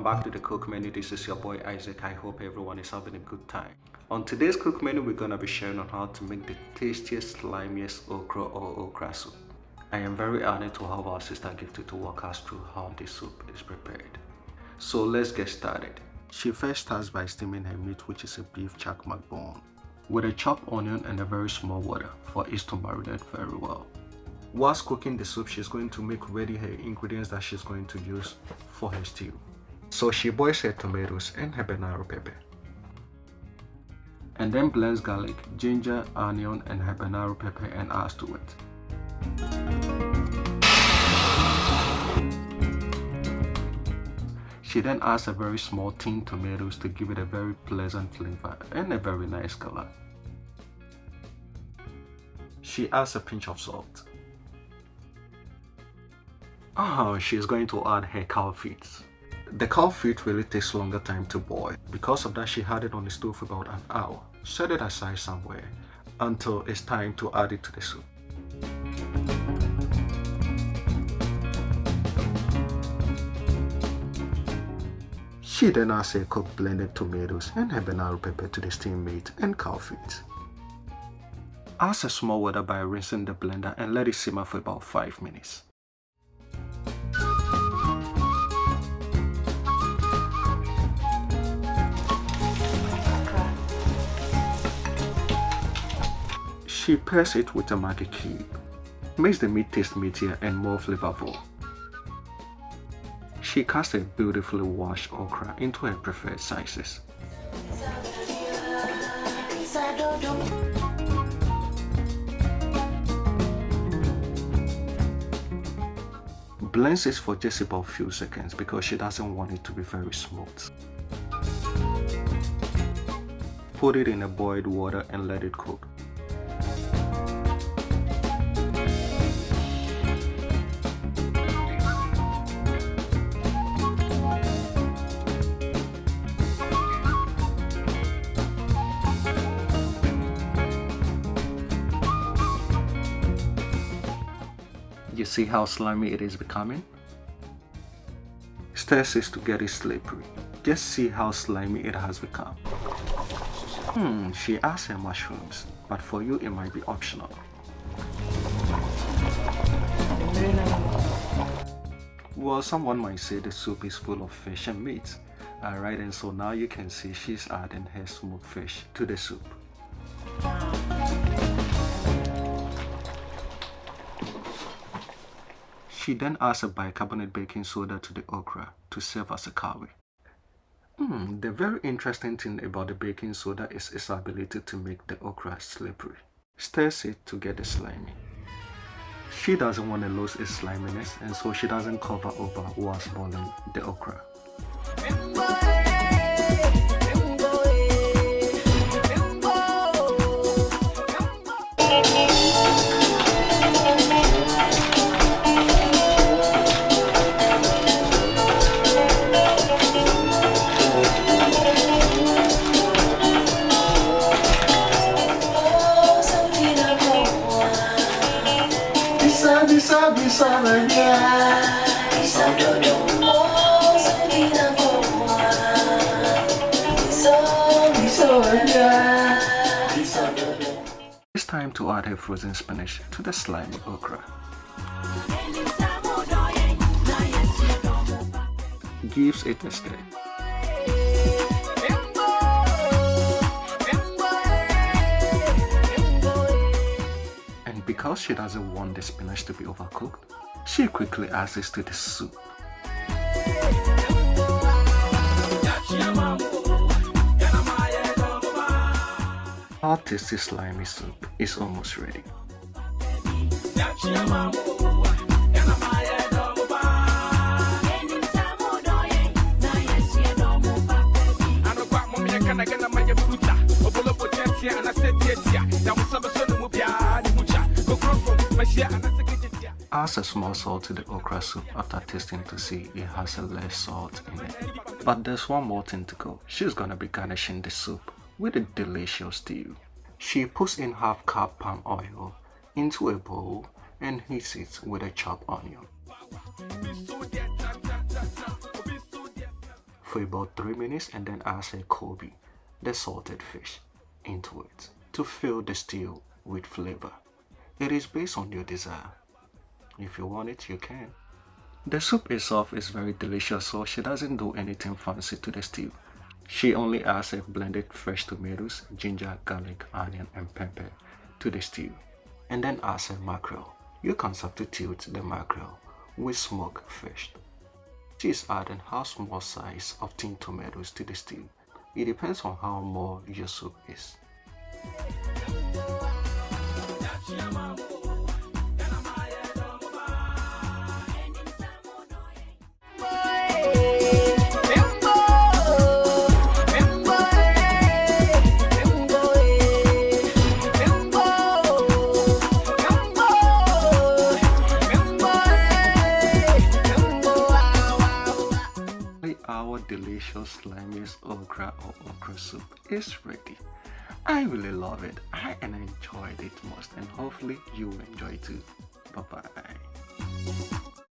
back to the cook menu. This is your boy Isaac. I hope everyone is having a good time. On today's cook menu, we're gonna be sharing on how to make the tastiest, slimiest okra or okra soup. I am very honored to have our sister Gifted to walk us through how this soup is prepared. So let's get started. She first starts by steaming her meat, which is a beef chakmak bone, with a chopped onion and a very small water for it to marinate very well. Whilst cooking the soup, she's going to make ready her ingredients that she's going to use for her stew. So she boils her tomatoes and her habanero pepper, and then blends garlic, ginger, onion and habanero pepper and adds to it. She then adds a very small tin tomatoes to give it a very pleasant flavor and a very nice color. She adds a pinch of salt. She's going to add her cow feet. The cow feet really takes longer time to boil. Because of that, she had it on the stove for about an hour. Set it aside somewhere until it's time to add it to the soup. She then adds her cooked blended tomatoes and habanero pepper to the steamed meat and cow feet. Add a small water by rinsing the blender and let it simmer for about 5 minutes. She pairs it with a Maggi cube. Makes the meat taste meatier and more flavorful. She cuts a beautifully washed okra into her preferred sizes. Blends it for just about a few seconds because she doesn't want it to be very smooth. Put it in a boiled water and let it cook. You see how slimy it is becoming? Stirs it to get it slippery. Just see how slimy it has become. She adds her mushrooms, but for you it might be optional. Well, someone might say the soup is full of fish and meat. Alright, and so now you can see she's adding her smoked fish to the soup. She then adds a bicarbonate baking soda to the okra to serve as a curry. The very interesting thing about the baking soda is its ability to make the okra slippery. Stirs it to get it slimy. She doesn't want to lose its sliminess, and so she doesn't cover over whilst boiling the okra. It's time to add her frozen spinach to the slimy okra. Gives it a stir. And because she doesn't want the spinach to be overcooked, she quickly adds this to the soup. Our tasty slimy soup is almost ready. Add a small salt to the okra soup after tasting to see it has a less salt in it. But there's one more thing to go. She's gonna be garnishing the soup with a delicious stew. She puts in half cup palm oil into a bowl and heats it with a chopped onion. for about 3 minutes and then add kobe, the salted fish, into it to fill the stew with flavor. It is based on your desire. If you want it, you can. The soup itself is very delicious, so she doesn't do anything fancy to the stew. She only adds blended fresh tomatoes, ginger, garlic, onion and pepper to the stew, and then adds mackerel. You can substitute the mackerel with smoked fish. She is adding how small size of tin tomatoes to the stew. It depends on how more your soup is. Our delicious slimiest okra or okra soup is ready. I really love it. I enjoyed it most, and hopefully you will enjoy it too. Bye bye.